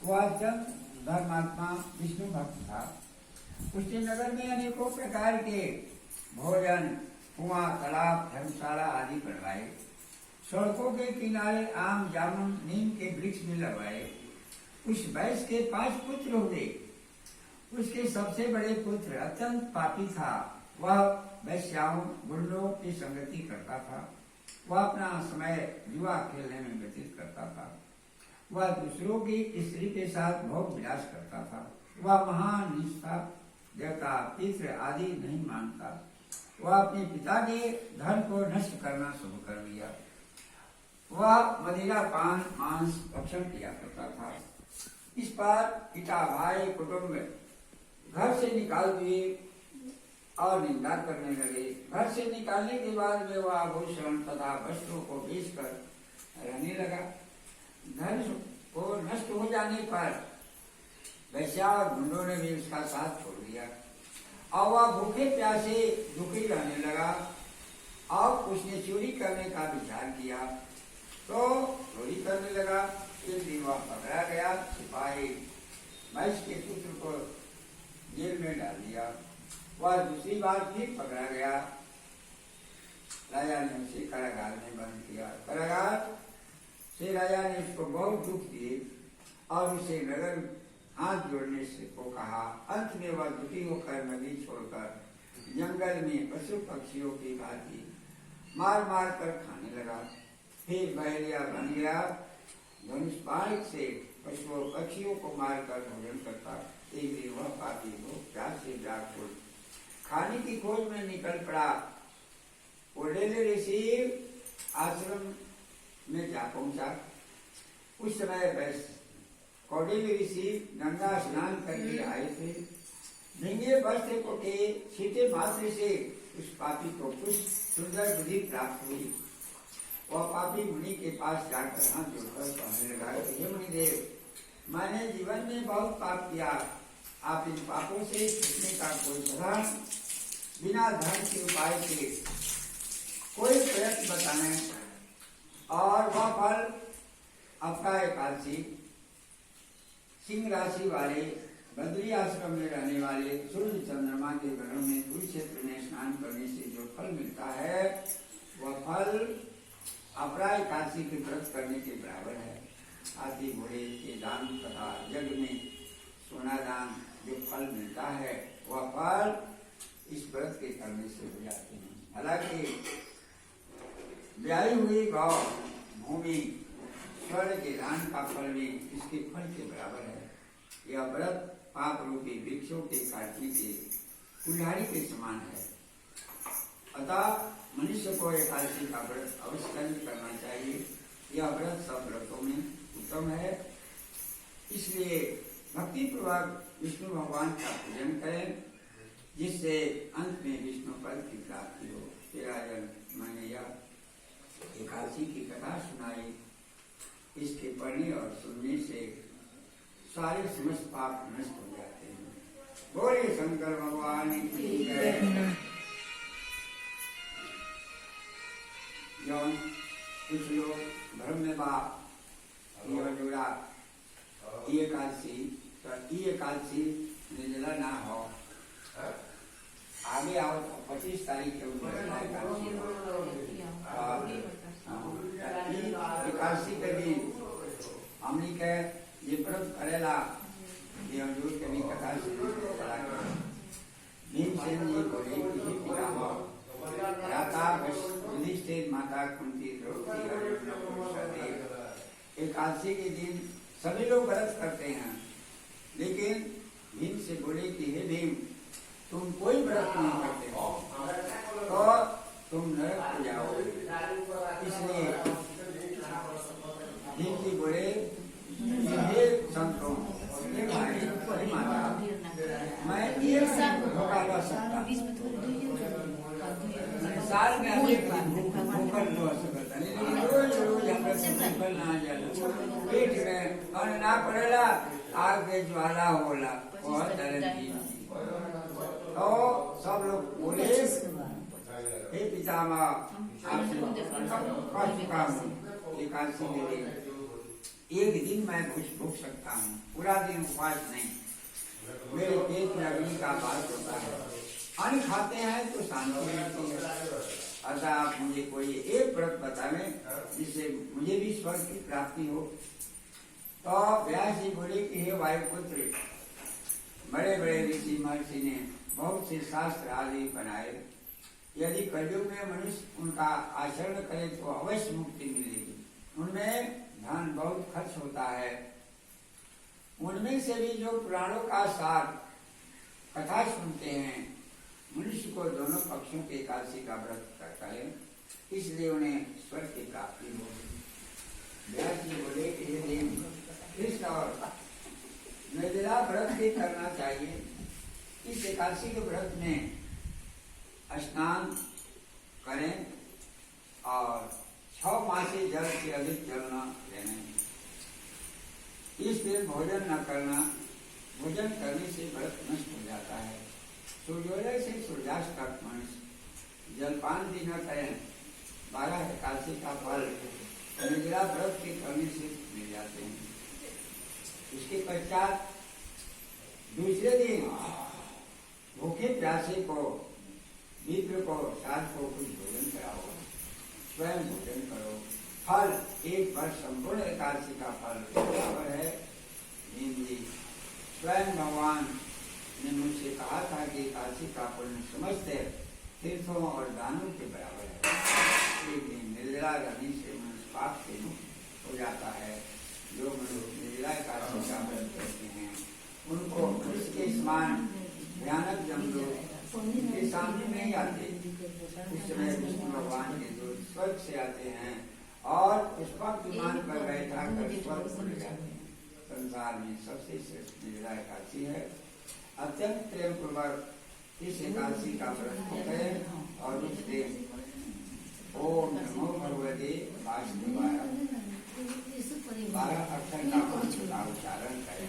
वह चंद धर्मात्मा विष्णु भक्त था। उसने नगर में अनेकों प्रकार के भोजन, कुआं, तालाब, धर्मशाला आदि बनवाए। सड़कों के किनारे आम, जामुन, नीम के वृक्ष भी लगवाए। उस वैश्य के 5 पुत्र हुए। उसके सबसे बड़े पुत्र अत्यंत पापी था। वह वैश्याओं, गुंडों की संगति करता था। वह अपना समय जुआ खेलने में व्यतीत करता था। वह दूसरों की स्त्री के साथ भोग विलास करता था। वह महान निष्ठा, देवता, पितृ आदि नहीं मानता। वह अपने पिता के धन को नष्ट करना शुरू कर दिया। वह मदिरा, पान, मांस भक्षण किया करता था। इस पर पिता, भाई, कुटुंब घर से निकाल दिए और निंदा करने लगे। घर से निकालने के बाद वे वह आभूषण तथा वस्त्रों को बेचकर रहने लगा। धन को नष्ट हो जाने पर वैश्या और गुंडों ने भी उसका साथ छोड़ दिया और वह भूखे प्यासे दुखी रहने लगा। और उसने चोरी करने का विचार किया तो चोरी करने लगा। एक दिन वह पकड़ा गया। सिपाही वैश्य के पुत्र को जेल में डाल दिया। वह दूसरी बार फिर पकड़ा गया। राजा ने उसे कारागार में बंद किया। कारागार से राजा ने उसको बहुत दुख दिए और उसे नगर हाथ जोड़ने से को कहा। अंत में वह दुखी होकर नदी छोड़कर जंगल में पशु पक्षियों की भांति मार मार कर खाने लगा। फिर बहरिया बन गया। धनुष बाण से पशुओं पक्षियों को मारकर भोजन करता। एक दिन वह पापी भूख प्यास से व्याकुल खाने की खोज में निकल पड़ा। ओडेले ऋषि आश्रम में जा पहुंचा। उस समय कौडिल्य ऋषि गंगा स्नान करके आए थे। भिंगे वस्त्र को के छीटे मात्र से उस पापी को कुछ सुंदर बुद्धि प्राप्त हुई। वह पापी मुनि के पास जाकर हाथ जोड़कर कहने लगा, हे मुनिदेव, मैंने जीवन में बहुत पाप किया। आप इन पापों से छूटने का कोई साधारण बिना धर्म के उपाय के कोई प्रयत्न बताएं। और वह फल आपका एकादशी, सिंह राशि वाले बद्री आश्रम में रहने वाले सूर्य चंद्रमा के ग्रहण में कुरुक्षेत्र में स्नान करने से जो फल मिलता है वह फल अपरा एकादशी के व्रत करने के बराबर है। हाथी घोड़े के दान तथा यज्ञ में सोना दान जो फल मिलता है वह फल इस व्रत के करने से हो जाते हैं। हालांकि ब्याही हुई गौ, भूमि, स्वर्ण के दान का फल भी इसके फल के बराबर है। यह व्रत पाप रूपी वृक्षों के काटने के कुल्हाड़ी के समान है। अतः मनुष्य को एकादशी का व्रत अवश्य करना चाहिए। यह व्रत सब व्रतों में उत्तम है। इसलिए भक्ति पूर्वक विष्णु भगवान का पूजन करें जिससे अंत में विष्णु पद की प्राप्ति हो। राजन, मैंने यह एकादशी की कथा सुनाई। इसके पढ़ने और सुनने से सारे समस्त पाप नष्ट हो जाते हैं। बोले शंकर भगवान की जय। जौन कुछ लोग धर्म में बाप जोड़ा एकादशी तो एकादशी निर्जला ना हो। आगे आओ 25 तारीख के एकादशी के दिन हमने के ये व्रत करेला ये हजूर के भी कथा भीमसेन जी बोले कि पिता हो युधिष्ठिर, माता कुंती, द्रौपदी, अर्जुन, एकादशी के दिन सभी लोग व्रत करते हैं। लेकिन भीम से बोले कि हे भीम, तुम कोई व्रत नहीं करते हो तो तुम नरक को जाओ। इसलिए भीम जी बोले हे संतों, माता, मैं एक धोखा कर सकता साल में भूखल हो सकता नहीं, रोज रोज भूखल ना जाए पेट में अन्न ना पड़ेला आग के ज्वाला होला बहुत दर्द। तो सब लोग बोले हे पितामह आपसे एकादशी में एक दिन मैं कुछ भूख सकता हूँ, पूरा दिन उपवास नहीं। मेरे पेट में अग्नि का वास होता है, अन्न खाते हैं तो शांति मिलती है। अतः आप मुझे कोई एक व्रत बतावें जिससे मुझे भी स्वर्ग की प्राप्ति हो। तो व्यास जी बोले कि हे वायुपुत्र, बड़े बड़े ऋषि महर्षि ने बहुत से शास्त्र आदि बनाए। यदि कलयुग में मनुष्य उनका आचरण करे तो अवश्य मुक्ति मिलेगी। उनमें धन बहुत खर्च होता है। उनमें से भी जो पुराणों का सार कथा सुनते हैं, मनुष्य को दोनों पक्षों के एकादशी का व्रत करता है, इसलिए उन्हें स्वर्ग की प्राप्ति होगी। व्यास जी बोले कि ये दिन कृष्ण और निर्जला व्रत भी करना चाहिए। इस एकादशी के व्रत में स्नान करें और 6 मासी जल से अधिक जल न लेना। इस दिन भोजन न करना, भोजन करने से व्रत नष्ट हो जाता है। सूर्योदय से सूर्यास्त तक मनुष्य जलपान भी न करें। 12 एकादशी का फल निर्जला व्रत के करने से मिल जाते हैं। इसके पश्चात दूसरे दिन भूखे प्यासे को, मित्र को, साथ को कुछ भोजन कराओ, स्वयं भोजन करो। फल एक वर्ष संपूर्ण एकादशी का फल बराबर है। जी स्वयं भगवान ने मुझसे कहा था कि एकादशी का पुण्य समस्त तीर्थों और दानों के बराबर है। एक दिन निर्जला रहने से मनुष्य पाप से मुक्त हो जाता है। जो मनुष्य निर्जला एकादशी का व्रत करते हैं उनको उसके समान भयानक जमलोक उनके सामने नहीं आते। उस समय विष्णु भगवान के दूत स्वर्ग से आते हैं और पुष्पक विमान पर बैठा कर स्वर्ग को ले जाते हैं। संसार में सबसे श्रेष्ठ निर्जला एकादशी है। अत्यंत प्रेम पूर्वक इस एकादशी का व्रत करें और उस दिन ओम नमो भगवते वासुदेवाय 12 अक्षर का उच्चारण करें।